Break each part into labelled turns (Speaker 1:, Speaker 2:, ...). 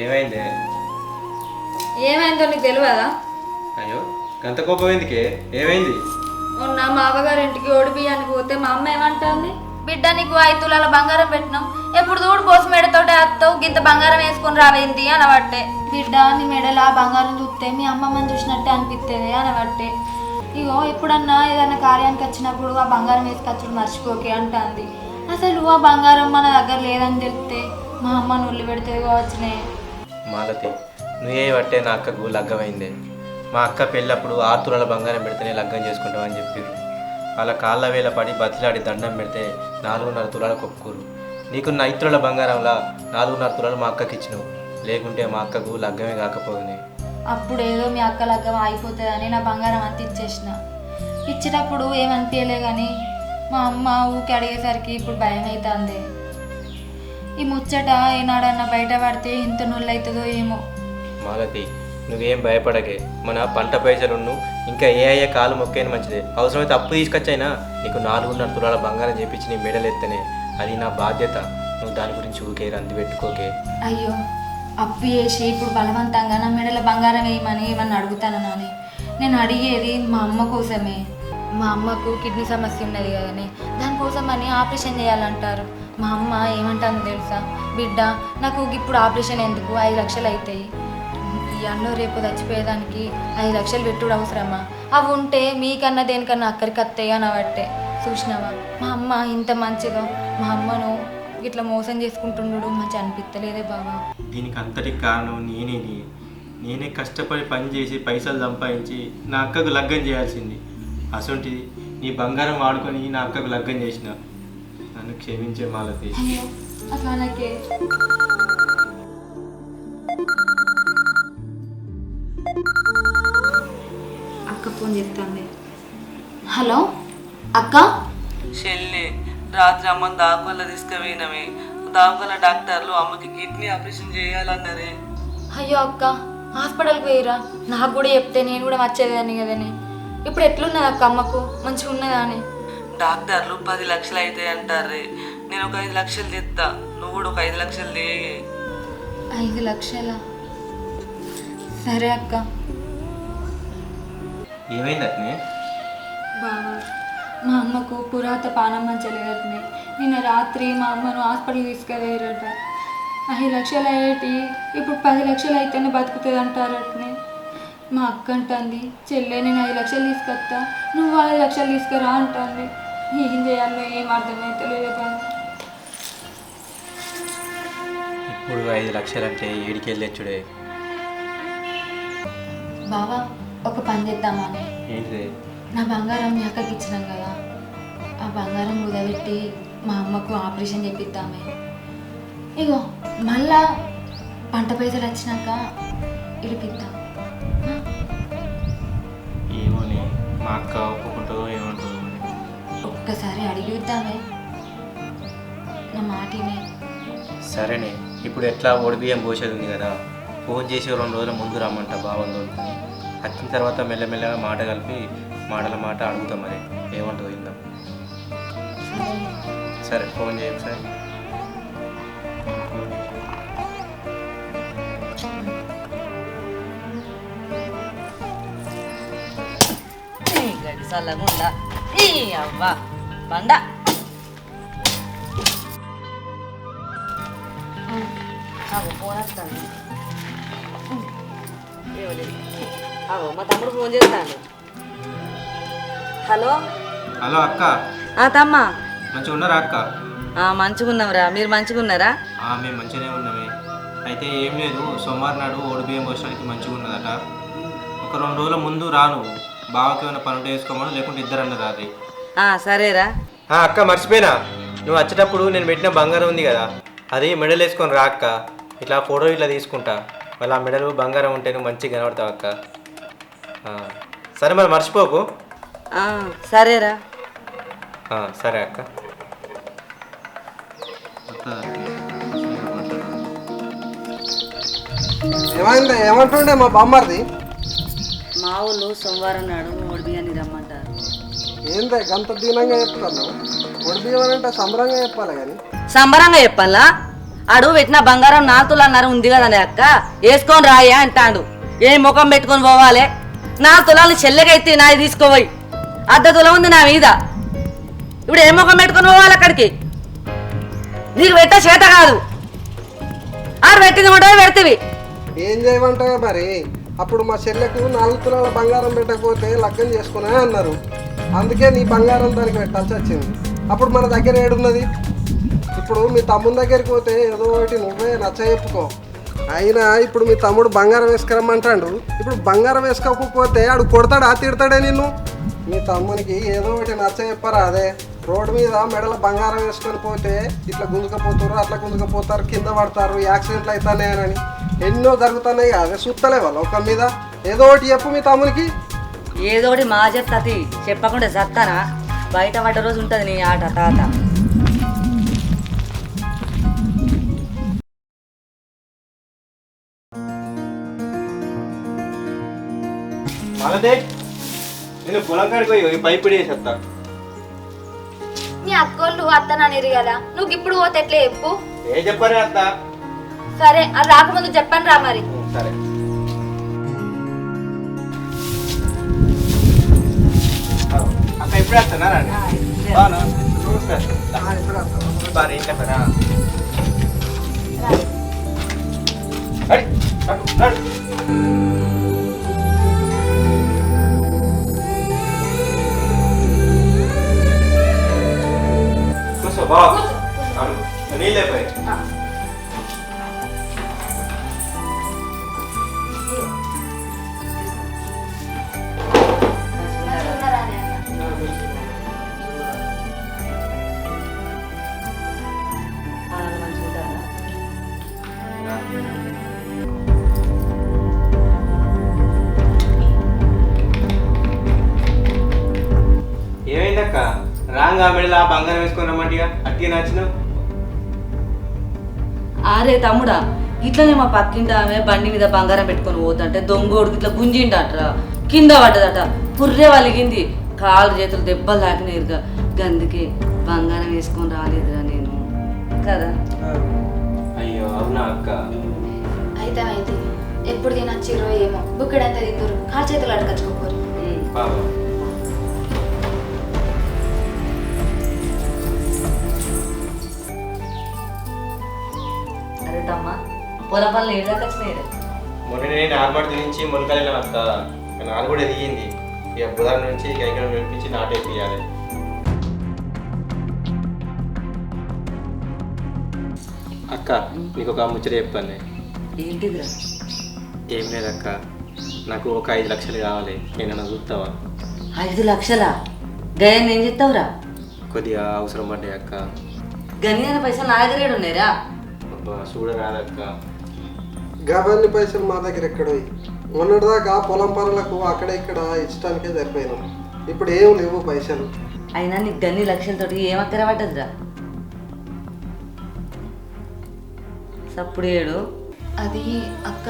Speaker 1: ఏమైంది?
Speaker 2: ఏమైందో నీకు తెలియదా?
Speaker 1: అయ్యో గంత కోపం ఎందుకే? ఏమైంది?
Speaker 2: మొన్న మా అవ్వగారింటికి ఓడి బియ్యానికి పోతే మా అమ్మ ఏమంటుంది, బిడ్డ నీకు 5 తులాల బంగారం పెట్టినాం, ఎప్పుడు దూడు పోసి మెడతోటి అత్తవు, గింత బంగారం వేసుకొని రావేంది అనబట్టే. బిడ్డ నీ మెడల బంగారం చూస్తే మీ అమ్మమ్మని చూసినట్టే అనిపిస్తుంది అనబట్టే. ఇగో ఎప్పుడన్నా ఏదైనా కార్యానికి వచ్చినప్పుడు ఆ బంగారం వేసుకొచ్చుడు మర్చిపోకే అంటుంది. అసలు ఆ బంగారం మన దగ్గర లేదని తెలిస్తే మా అమ్మ నుల్లి పెడితే కావచ్చునే.
Speaker 1: మాలతి, నువ్వే పట్టే నా అక్కకు లగ్గమైందే. మా అక్క పెళ్ళప్పుడు 6 తులాల బంగారం పెడితేనే లగ్గం చేసుకుంటామని చెప్పారు. వాళ్ళ కాళ్ళ వేల పడి బతిలాడి దండం పెడితే 4.5 తులాలకు ఒప్పుకోరు. నీకున్న 5 తులాల బంగారంలా 4.5 తులాలు మా అక్కకి ఇచ్చినావు. లేకుంటే మా అక్కకు లగ్గమే కాకపోయింది.
Speaker 2: అప్పుడు ఏదో మీ అక్క లగ్గం అయిపోతుందని నా బంగారం అంత ఇచ్చేసిన. ఇచ్చేటప్పుడు ఏమనిపించలే కానీ మా అమ్మ ఊకి అడిగేసరికి ఇప్పుడు భయం అవుతుంది. ఈ ముచ్చట ఏనాడన్నా బయట పడితే ఇంత నొల్లు అవుతుందో ఏమో.
Speaker 1: మాలతి, నువ్వేం భయపడకే. మన పంట పైసలున్ను ఇంకా ఏ అయ్యే కాలు మొక్కైనా మంచిదే. అవసరమైతే అప్పు తీసుకొచ్చైనా నీకు 4.5 తులాల బంగారం చేపించి నీ మెడలు ఎత్తనే. అది నా బాధ్యత. నువ్వు దాని గురించి ఊకే రంది పెట్టుకోకే.
Speaker 2: అయ్యో, అప్పు చేసి ఇప్పుడు బలవంతంగా నా మెడల బంగారం వేయమని ఏమన్నా అడుగుతాను నాని. నేను అడిగేది మా అమ్మ కోసమే. మా అమ్మకు కిడ్నీ సమస్య ఉన్నది కదని దానికోసమని ఆపరేషన్ చేయాలంటారు. మా అమ్మ ఏమంటుందో తెలుసా, బిడ్డ నాకు ఇప్పుడు ఆపరేషన్ ఎందుకు, 5 లక్షలు అవుతాయి, ఈ అన్ను రేపు చచ్చిపోయేదానికి 5 లక్షలు పెట్టుడు అవసరమా, అవి ఉంటే మీకన్నా దేనికన్నా అక్కడికి వస్తాయి అని అవట్టే. చూసినావా మా అమ్మ ఇంత మంచిగా మా అమ్మను ఇట్లా మోసం చేసుకుంటుండడు మంచి అనిపిస్తలేదే బాబా.
Speaker 1: దీనికి అంతటికి కారణం నేనే కష్టపడి పని చేసి పైసలు సంపాదించి నా అక్కకు లగ్గం చేయాల్సింది. అసొంటిది నీ బంగారం వాడుకొని నా అక్కకు లగ్గం చేసిన. నన్ను క్షమించే మాలతి.
Speaker 2: అట్లా నాకే అక్క ఫోన్ చేస్తాంది. హలో అక్క.
Speaker 3: చెల్లి, రాత్రి అమ్మని దాఖల తీసుకుపోయినవి. దాఖల డాక్టర్లు అమ్మకి కిడ్నీ ఆపరేషన్ చేయాలన్నారే.
Speaker 2: అయ్యో అక్క, హాస్పిటల్కి పోయిరా, నాకు కూడా చెప్తే నేను కూడా వచ్చేదాన్ని కదని. ఇప్పుడు ఎట్లున్నది అక్క అమ్మకు, మంచిగా ఉన్నదా అని?
Speaker 3: డాక్టర్లు 10 లక్షలు అవుతాయి అంటారే. నేను ఒక 5 లక్షలు తెస్తా, నువ్వు కూడా ఒక 5 లక్షలు దే.
Speaker 2: 5 లక్షల? సరే అక్క.
Speaker 1: ఏమైంది అట్నే?
Speaker 2: బాబా, మా అమ్మకు పురాత పానం మంచలేదట్నే. నిన్న రాత్రి మా అమ్మను హాస్పిటల్ తీసుకెళ్ళారట. 5 లక్షలు అయ్యేటి ఇప్పుడు 10 లక్షలు అయితేనే బతుకుతుంది అంటారటనే. మా అక్క అంటుంది, చెల్లె నేను 5 లక్షలు తీసుకొస్తా, నువ్వు 5 లక్షలు తీసుకురా అంటుంది. ఏం చేయాలో ఏం అర్థమైతలేదు బాబా.
Speaker 1: ఇప్పుడు 5 లక్షలు అంటే ఏడికెళ్ళి తెచ్చుడే.
Speaker 2: బాబా, ఒక పని చేద్దామని.
Speaker 1: ఏంటిది?
Speaker 2: నా బంగారం మీ అక్కకి ఇచ్చినాం కదా, ఆ బంగారం కుదబెట్టి మా అమ్మకు ఆపరేషన్ చేపిద్దామే. ఇగో మళ్ళా పంట పైసలు వచ్చినాక ఇడిపిద్దాం.
Speaker 1: ఏమోనే, మా అక్క ఒప్పుకుంటుందో ఏమంటుందో.
Speaker 2: ఒక్కసారి అడిగిద్దామే, నా మాటినే.
Speaker 1: సరేనే, ఇప్పుడు ఎట్లా ఓడి బియ్యం పోసేది ఉంది కదా, ఫోన్ చేసి 2 రోజుల ముందు రమ్మంట బాగుందో. వచ్చిన తర్వాత మెల్లమెల్లగా మాట కలిపి మాటల మాట అడుగుతాం. మరి ఏమంటుందో ఇందాం. సరే, ఫోన్ చేయండి సార్.
Speaker 3: గడి చల్లగుండా ఈ అవ్వ బండ. ఫోన్ వస్తాను. అవో మా తమ్ముడు ఫోన్ చేస్తాను. హలో.
Speaker 1: హలో అక్క.
Speaker 3: తమ్మా,
Speaker 1: మంచిగా ఉన్నారా అక్క?
Speaker 3: మంచిగా ఉన్నావురా, మీరు మంచిగా ఉన్నారా?
Speaker 1: మేము మంచిగానే ఉన్నామే. అయితే ఏం లేదు, సోమవారం నాడు ఓడి బియ్యం పోసడానికి మంచిగా ఉన్నదట. ఒక 2 రోజుల ముందు రాను, బావకి ఏమైనా పనులు వేసుకోమను, లేకుంటే ఇద్దరన్న రాది.
Speaker 3: సరేరా.
Speaker 1: అక్క మర్చిపోయినా, నువ్వు వచ్చేటప్పుడు నేను పెట్టిన బంగారం ఉంది కదా, అది మెడల్ వేసుకొని రా అక్క. ఇట్లా ఫోటో ఇట్లా తీసుకుంటా, మళ్ళీ ఆ మెడలు బంగారం ఉంటే నువ్వు మంచిగా కనబడతావు అక్క. సరే మరి మర్చిపోకు.
Speaker 3: సరేరా.
Speaker 1: సరే అక్క.
Speaker 4: ఏమంటుండే మా బామ్మర్ది?
Speaker 3: మా ఊళ్ళు సోమవారం నాడు ఓడి బియ్యాన్ని రమ్మంటారు.
Speaker 4: ఏందే గంత దీనంగా చెప్తున్నావు? ఓడి బియ్యం అంటే సంబరంగా చెప్పాలి కానీ.
Speaker 3: సంబరంగా చెప్పాలా?
Speaker 5: ఆడు పెట్టిన బంగారం 4 తులాన్నర ఉంది కదనే అక్క, వేసుకొని రాయే అంటాడు. ఏ ముఖం పెట్టుకొని పోవాలి? 4 తులాలు చెల్లెకైతే నాది తీసుకోపోయి, 1/2 తులం ఉంది నా మీద. ఇప్పుడు ఏ ముఖం పెట్టుకొని పోవాలి అక్కడికి? నీకు పెట్ట చేత కాదు, ఆడు పెట్టింది కూడా పెడతవి.
Speaker 4: ఏం చేయమంటావా మరి? అప్పుడు మా చెల్లెకు 4 తులాల బంగారం పెట్టకపోతే లగ్గం చేసుకునే అన్నారు. అందుకే నీ బంగారం దానికి పెట్టాల్సి వచ్చింది. అప్పుడు మన దగ్గర ఏడున్నది? ఇప్పుడు మీ తమ్ముని దగ్గరికి పోతే ఏదో ఒకటి నువ్వే నచ్చ చెప్పుకో. అయినా ఇప్పుడు మీ తమ్ముడు బంగారం వేసుకురమ్మంటాడు. ఇప్పుడు బంగారం వేసుకోకపోతే ఆడు కొడతాడా తిడతాడే నిన్ను? మీ తమ్మునికి ఏదో ఒకటి నచ్చ చెప్పరా? అదే రోడ్డు మీద మెడల బంగారం వేసుకొని పోతే ఇట్లా గుంజుకపోతారు, అట్లా గుంజుకపోతారు, కింద పడతారు, యాక్సిడెంట్లు అవుతున్నాయని ఎన్నో జరుగుతున్నాయి. అదే చూస్తలే వాళ్ళు ఒక మీద. ఏదో ఒకటి చెప్పు మీ తమ్మునికి.
Speaker 5: ఏదో ఒకటి మా చెప్తాది, చెప్పకుండా సత్తానా? బయట పడ్డ రోజు ఉంటుంది నీ ఆట తాత.
Speaker 1: మాలతే, నేను పొలం కాడికి పోయి పైపు వేసేస్తా.
Speaker 2: నీ అక్కోళ్ళు అత్తననిరు కదా, నువ్వు ఇప్పుడు పోతే ఎట్లా చెప్పు?
Speaker 1: ఏ చెప్పారే అత్త?
Speaker 2: సరే, అది రాకముందు చెప్పాను రా మరి.
Speaker 1: సరే. అక్క ఇప్పుడు వస్తున్నారా? నీళ్ళే పోయి ఏమైందక్క? రాంగా మెడలా బంగారం వేసుకొని రమ్మంటిగా అట్టిగా నచ్చినావు.
Speaker 5: అరే తమ్ముడా, ఇట్లనే మా పక్కింటి ఆమె బండి మీద బంగారం పెట్టుకొని పోతుంటే దొంగోడికి ఇట్లా గుంజిండట, కింద పడ్డదట, పుర్రె వలిగింది, కాళ్ళు చేతులు దెబ్బలు తాకినాయిరుగా. గందుకే బంగారం వేసుకొని రాలేదురా నేను కదా.
Speaker 1: అయ్యో అవునా అక్క?
Speaker 2: అయితే అయితే ఎప్పుడు తినచ్చిరో ఏమో, బుక్కడంతా తిందరు, కాలు చేతులు అడగచ్చుకోరు.
Speaker 1: పాపం.
Speaker 5: అరే తమ్మ, పొలం పనులు ఏడాకి వచ్చినాయి.
Speaker 1: మొన్న నేను ఆర్మాడు నుంచి మొలకలేను అక్క, నాలు కూడా ఎదిగింది. ఇక బుధవారం నుంచి కైకడం వినిపించి నాటేపియాలి. అక్క నీకు ఒక ముచ్చట చెప్పాను.
Speaker 5: ఏంటిదిరా?
Speaker 1: ఏం లేదక్క, నాకు ఒక 5 లక్షలు కావాలి. నేను చూస్తావా?
Speaker 5: 5 లక్షలా? గయాన్ని ఏం చెప్తావురా?
Speaker 1: కొద్దిగా అవసరం పడ్డాయి అక్క.
Speaker 5: గనియాన పైసలు నా దగ్గర ఉన్నాయిరా.
Speaker 1: చూడరాదక్క.
Speaker 4: గవన్ని పైసలు మా దగ్గర ఎక్కడో. మొన్నటిదాకా పొలం పనులకు అక్కడ ఇక్కడ ఇష్టానికే సరిపోయినాం. ఇప్పుడు ఏం లేవు పైసలు.
Speaker 5: అయినా నీకు గన్ని లక్షలతోటి ఏమక్కర పడ్డదిరా? సప్పుడు ఏడు.
Speaker 2: అది అక్క,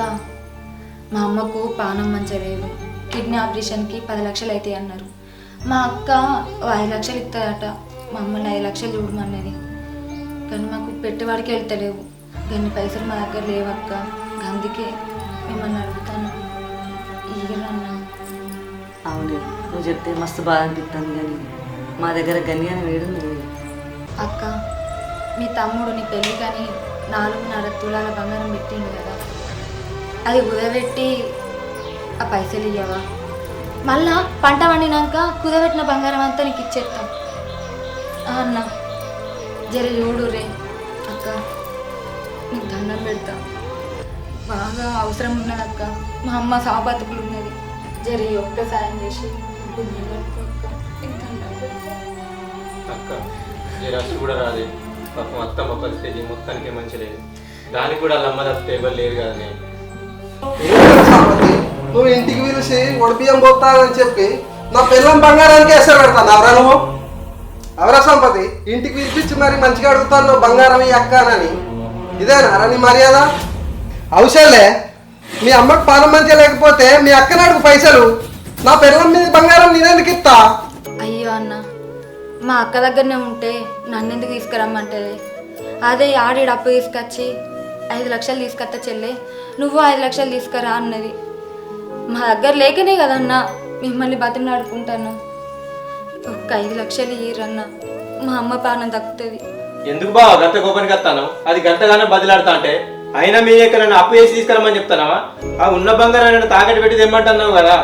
Speaker 2: మా అమ్మకు పానం మంచిగా లేదు, కిడ్నీ ఆపరేషన్కి 10 లక్షలు అవుతాయి అన్నారు. మా అక్క 5 లక్షలు ఇస్తుందట, మా అమ్మని 5 లక్షలు చూడమన్నది. కానీ మాకు పెట్టుబడికి వెళ్తలేవు, గన్ని పైసలు మా దగ్గర లేవక్క. అందుకే మిమ్మల్ని అడుగుతాను, ఈగలన్నా.
Speaker 5: అవును, నువ్వు చెప్తే మస్తు బాధ అనిపిస్తుంది, కానీ మా దగ్గర గన్యాన వేడుంది.
Speaker 2: అక్క, మీ తమ్ముడు నీ పెళ్ళి కానీ 4.5 తులాల బంగారం పెట్టిండు కదా, అది కుదబెట్టి ఆ పైసలు ఇయ్యవా? మళ్ళా పంట వండినాక కుదబెట్టిన బంగారం అంతా నీకు ఇచ్చేస్తాం అన్న. జర చూడు రే అక్క, నీకు దండం పెడతా, బాగా అవసరం ఉన్నది అక్క. మా అమ్మ సాబతుకులు ఉన్నది, జర ఒక్క సాయం చేసి
Speaker 1: అక్క రష్ కూడా రాదే. పాపం అత్తమ్మ పరిస్థితి మొత్తానికి మంచి లేదు. దానికి కూడా వాళ్ళ అమ్మ తప్పితే ఎవరు లేరు కదా. నేను
Speaker 4: నువ్వు ఇంటికి పిలిచి ఒడిపియం పోతానని చెప్పి నా పిల్లం బంగారానికి వేసారు పెడతాను. ఎవరా నువ్వు? ఎవరా సంపతి? ఇంటికి పిలిపించి మరి మంచిగా అడుగుతాను బంగారం ఈ అక్కనని. ఇదేనా నీ మర్యాద? అవసరంలే. మీ అమ్మకు పానం మంచిగా లేకపోతే మీ అక్కని అడుగు పైసలు. నా పిల్లం మీద బంగారం నేనెందుకు ఇస్తా?
Speaker 2: అయ్యో అన్న, మా అక్క దగ్గరనే ఉంటే నన్ను ఎందుకు తీసుకురమ్మంటే? అదే ఆడిడు అప్పు తీసుకొచ్చి 5 లక్షలు తీసుకొస్తా చెల్లె, నువ్వు 5 లక్షలు తీసుకురా అన్నది. మా దగ్గర లేకనే కదన్నా మిమ్మల్ని బతిమలాడుకుంటాను. ఒక్క 5 లక్షలు ఇయ్యరన్న, మా అమ్మ పానం దక్కుతుంది.
Speaker 1: ఎందుకు బావ గంట కోపానికి వస్తాను? అది గంటగానే బదిలాడుతా అంటే అయినా మీ ఎక్కడ నన్ను అప్పు చేసి తీసుకురమ్మని చెప్తానావా? ఆ ఉన్న బంగారాన్ని తాకట్టు పెట్టి తెమ్మంటున్నావు కదా.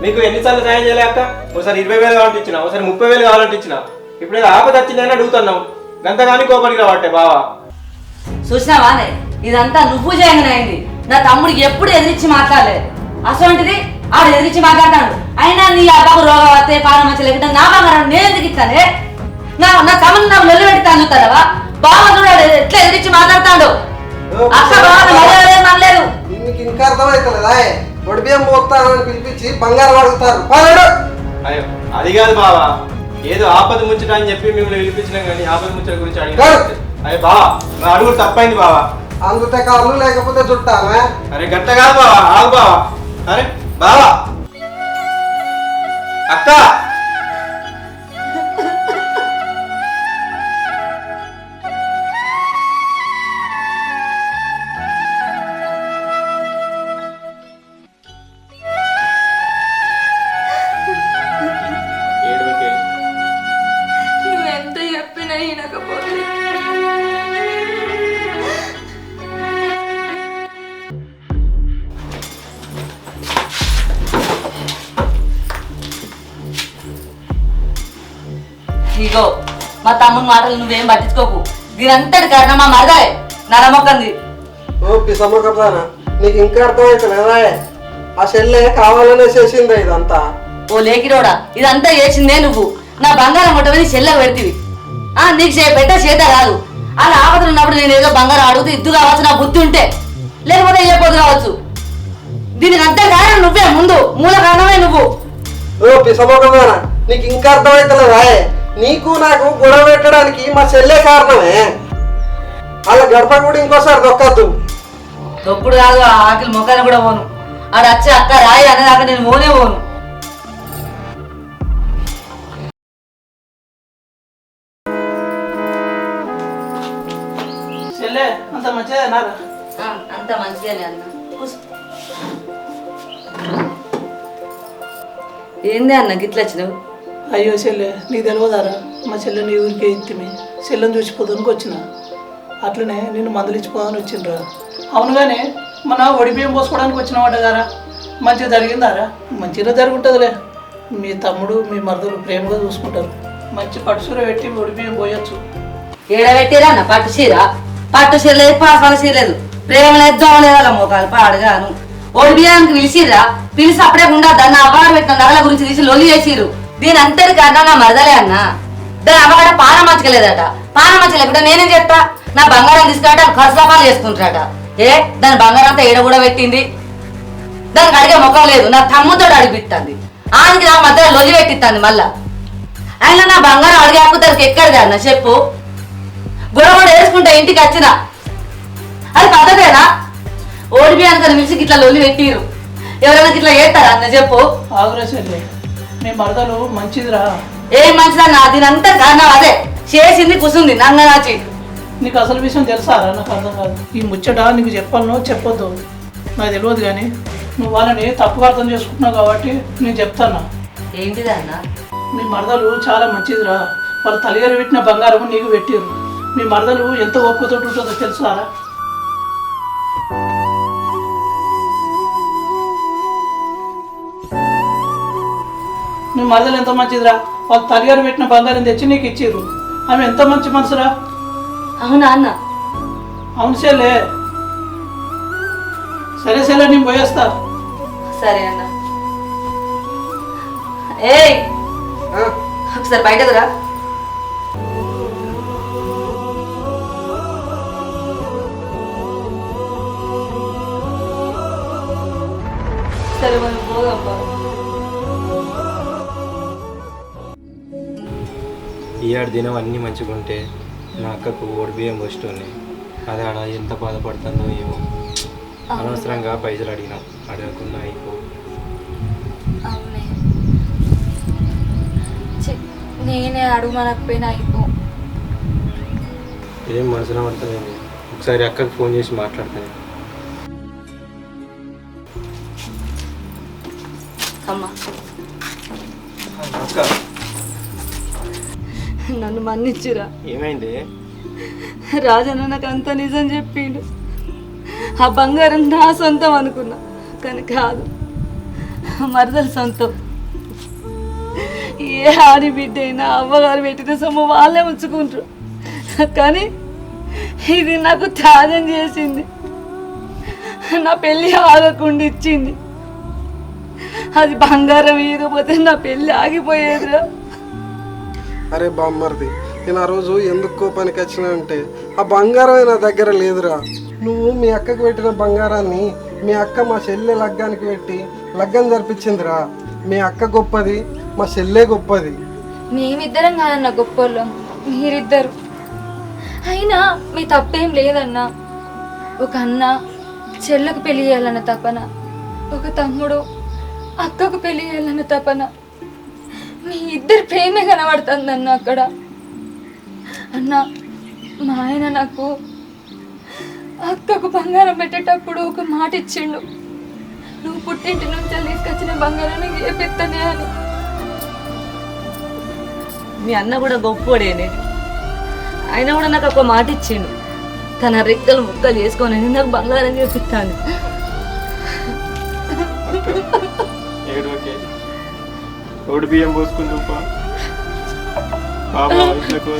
Speaker 1: మీకు ఎన్నిసార్లు సాయం చేయలేక? ఒకసారి 20,000 కావాలంటే ఇచ్చిన, ఒకసారి 30,000 కావాలంటే ఇచ్చిన. ఇప్పుడు ఏదో ఆపద వచ్చిందని అడుగుతున్నావు, గంటగాని కోపానికి రావట్టే బావా.
Speaker 5: చూసినావానే, ఇదంతా నువ్వు చేయగనైంది. నా తమ్ముడికి ఎప్పుడు ఎదిరించి మాట్లాడలేదు. అసలు ఆడు ఎదిరించి మాట్లాడతాడు. అయినా నీ అబ్బాకు రోగం వస్తే పాలన మంచి లేకుండా నా బంగారం నేను ఎందుకు ఇస్తానే? నా తమ్ముడు నాకు లొల్లి పెట్టి తాగుతాడవా? బావ చూడాడు ఎట్లా ఎదిరించి మాట్లాడతాడు. అక్క బాగాలేదు.
Speaker 4: నీకు ఇంకా అర్థమవుతలేదా? వడి బియ్యం పోతానని పిలిపించి బంగారం అడుగుతారు.
Speaker 1: అయ్యో అది కాదు బావా, ఏదో ఆపద ముచ్చట అని చెప్పి మిమ్మల్ని పిలిపించినాం కానీ ఆపద ముచ్చట గురించి అడిగినా. అయ్యో బావా, నా అడుగు తప్పైంది బావా.
Speaker 4: అందుతే కాళ్ళు లేకపోతే చుట్టామే.
Speaker 1: అరే గట్ట కాదు బావా, ఆగు బావా. అరే బావా, అక్క
Speaker 2: నువ్వెంత చెప్పినా వినకపోతే
Speaker 5: ఇగో మా తమ్ముని మాటలు నువ్వేం పట్టించుకోకు. దీనంతటి కారణం మా మరదలే నరమొక్కంది.
Speaker 4: ఓ పిసమ్మకదానా, నీకు ఇంకా అర్థమవుతలేదా? ఆ చెల్లె కావాలనే చేసిందా ఇదంతా?
Speaker 5: ఓ లేకిరోడా, ఇదంతా చేసిందే నువ్వు. నా బంగారం కొట్టమని చెల్లె పెడితివి. నీకు పెట్ట చేత కాదు. అలా ఆపదలు ఉన్నప్పుడు నేను ఏదో బంగారం అడుగుతూ ఇద్దు కావచ్చు, నా బుద్ధి ఉంటే. లేకపోతే ఏ పొద్దు కావచ్చు. దీనికి అంతే కారణం నువ్వే, ముందు మూల కారణమే నువ్వు.
Speaker 4: ఓ పిసమ్మకదానా, నీకు ఇంకా అర్థమవుతలేదా? నీకు నాకు గొడవ పెట్టడానికి మా చెల్లె కారణమే. అలా గడప కూడా ఇంకోసారి దొక్కద్దు.
Speaker 5: తొప్పుడు కాదు, ఆ ఆకలి మొక్కని కూడా పోను. ఆడ వచ్చి అక్క రాయి అనేదాకా నేను పోనే పోను.
Speaker 3: చెల్లె అంత మంచిదేనా?
Speaker 5: అంత మంచిగానే అన్న. ఏందే అన్న గిట్ల వచ్చినావు?
Speaker 3: అయ్యో చెల్లె, నీకు తెలియదారా? మా చెల్లె నీ ఊరికే ఇత్తిమి. చెల్లెని చూసిపోదానికి వచ్చిన. అట్లనే నిన్ను మందులు ఇచ్చిపోదాని వచ్చిండ్రా. అవునుగానే మన వడి బియ్యం పోసుకోవడానికి వచ్చినవాట గారా. మంచిగా జరిగిందారా? మంచిగా జరుగుతుందిలే. మీ తమ్ముడు మీ మరదలు ప్రేమగా చూసుకుంటారు. మంచి పట్టుసూర పెట్టి వడి బియ్యం పోయొచ్చు.
Speaker 5: ఏడబెట్టిరా అన్న పట్టు చీర? పట్టు చీర లేదు, పాసాల చీర లేదు, ప్రేమ లేదు, దోమ లేదు. వాళ్ళ మోకాలు పాడుగాను. ఓడి బియ్యానికి పిలిచిర్రా, పిలిచి అప్పుడే గుండా దాన్ని అవ్వాడు పెట్టిన నగల గురించి తీసి లొల్లి చేసిర్రు. దీని అంతటి కారణం నా మరదలే అన్న. దాని అవ్వగడ పానం మంచలేదట. పానం మంచి లేకుండా నేనేం చేస్తా? నా బంగారం తీసుకురాట ఖర్చులాపాలు చేసుకుంటారట. దాని బంగారం అంతా ఏడ కూడా పెట్టింది. దానికి అడిగే ముఖం లేదు. నా తమ్ముతో అడిగిపిస్తుంది. ఆయనకి నా మధ్యలో లొల్లి పెట్టిస్తుంది. మళ్ళా ఆయన నా బంగారం అడిగే హక్కు దానికి ఎక్కడిది అన్న చెప్పు? గొడవ వేసుకుంటా ఇంటికి వచ్చిన అది పద్ధతేనా? ఓడి బియ్యానికి మిల్సి ఇట్లా లొల్లి పెట్టిరు. ఎవరైనా ఇట్లా చేస్తారా అన్న చెప్పు?
Speaker 3: ఆగురా చెల్లె, మీ మరదలు మంచిదిరా.
Speaker 5: ఏం మంచిదన్నా? దీనంతా కారణం అదే. చేసింది కూసుంది నంగనాచి.
Speaker 3: నీకు అసలు విషయం తెలుసారా? నాకు అర్థం కాదు. ఈ ముచ్చట నీకు చెప్పాలనో చెప్పొద్దు నాకు తెలియదు, కానీ నువ్వు వాళ్ళని తప్పుగా అర్థం చేసుకుంటున్నావు కాబట్టి నేను చెప్తాను.
Speaker 5: ఏంటిదన్న?
Speaker 3: మీ మరదలు చాలా మంచిదిరా. వాళ్ళు తల్లిగారు పెట్టిన బంగారం నీకు పెట్టిరు. మీ మరదలు ఎంత ఓపికతో ఉంటుందో తెలుసారా? మీ మరదలు ఎంత మంచిదిరా. వాళ్ళు తల్లిగారు పెట్టిన బంగారం తెచ్చి నీకు ఇచ్చిర్రు. ఆమె ఎంత మంచి మనసురా.
Speaker 5: అవునా అన్న?
Speaker 3: అవును చెల్లె. సరే చెల్లె, నేను పోయేస్తా.
Speaker 5: సరే అన్న. ఏయ్ ఒకసారి బయటకు రా. సరే మనం పోదమ్మా.
Speaker 1: ఈయాడు దినం అన్నీ మంచిగా ఉంటే నా అక్కకు ఓడి బియ్యం పోస్టున్నాయి. అది ఆడ ఎంత బాధపడుతుందో ఏమో. అనవసరంగా పైసలు అడిగినాం, అడగకుండా అయిపో.
Speaker 2: అవునే, నేనే అడుగు మనకపోయినా అయిపో.
Speaker 1: ఏం మనసులో పడుతుంది. ఒకసారి అక్కకి ఫోన్ చేసి మాట్లాడతాను.
Speaker 5: అమ్మా
Speaker 1: అక్క
Speaker 5: నన్ను మన్నిచ్చిరా.
Speaker 1: ఏమైంది?
Speaker 5: రాజన్న నాకు అంత నిజం చెప్పిండు. ఆ బంగారం నా సొంతం అనుకున్నా, కానీ కాదు, మరదల సొంతం. ఏ ఆడి బిడ్డ అయినా అవ్వగారు పెట్టిన సొమ్ము వాళ్ళే ఉంచుకుంటారు, కానీ ఇది నాకు త్యాగం చేసింది. నా పెళ్ళి ఆగకుండా ఇచ్చింది. అది బంగారం ఇవ్వకపోతే నా పెళ్ళి ఆగిపోయేదిరా.
Speaker 4: అరే బామ్మర్ది, నేను ఆ రోజు ఎందుకు కోపానికి వచ్చినా అంటే ఆ బంగారమే నా దగ్గర లేదురా. నువ్వు మీ అక్కకి పెట్టిన బంగారాన్ని మీ అక్క మా చెల్లె లగ్గానికి పెట్టి లగ్గం జరిపించిందిరా. మీ అక్క గొప్పది, మా చెల్లె గొప్పది.
Speaker 2: మేమిద్దరం కాదన్న గొప్పోళ్ళం, మీరిద్దరు. అయినా మీ తప్పేం లేదన్నా. ఒక అన్న చెల్లకు పెళ్లి చేయాలన్న తపన, ఒక తమ్ముడు అక్కకు పెళ్లి చేయాలన్న తపన. మీ ఇద్దరు ప్రేమే కనబడుతుందన్న అక్కడ. అన్న, మా ఆయన నాకు అక్కకు బంగారం పెట్టేటప్పుడు ఒక మాట ఇచ్చిండు, నువ్వు పుట్టింటి నుంచి తీసుకొచ్చిన బంగారాన్ని ఏపిస్తానే అని.
Speaker 5: మీ అన్న కూడా గొప్పోడేనే, ఆయన కూడా నాకు ఒక మాట ఇచ్చిండు, తన రెక్కలు ముక్కలు చేసుకొని నాకు బంగారం చేపిస్తాను.
Speaker 1: రోడ్డు బియ్యం పోసుకుంటూ బాబా ఇంట్లోకి.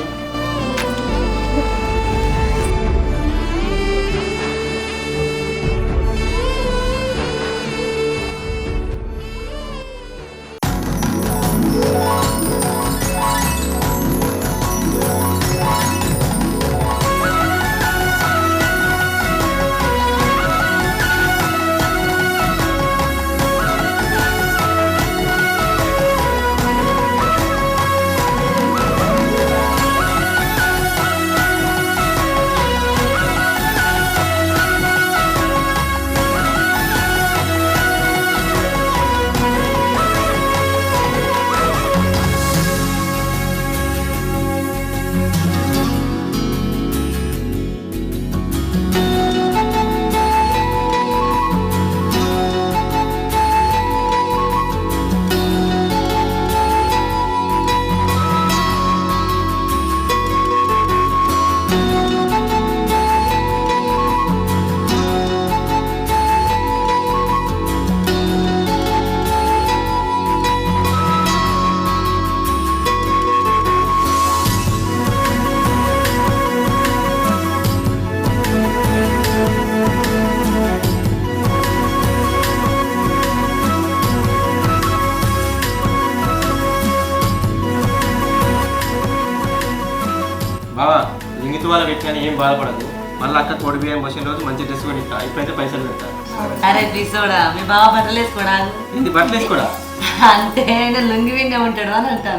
Speaker 1: బావా లింగితు వాళ్ళ పెట్టిన ఏం బాధపడదు. మళ్ళీ అక్క తోడు బియ్యం పోసిన రోజు మంచి డ్రెస్ కొని ఇస్తా. ఇప్పుడైతే పైసలు పెడతా.
Speaker 5: అరే తీసుకోడా, మీ బావ బట్టలు వేసుకోడా?
Speaker 1: ఇది బట్టలు వేసుకోడా
Speaker 5: అంటే ఆయన లొంగి వింగా ఉంటాడు అని అంటా.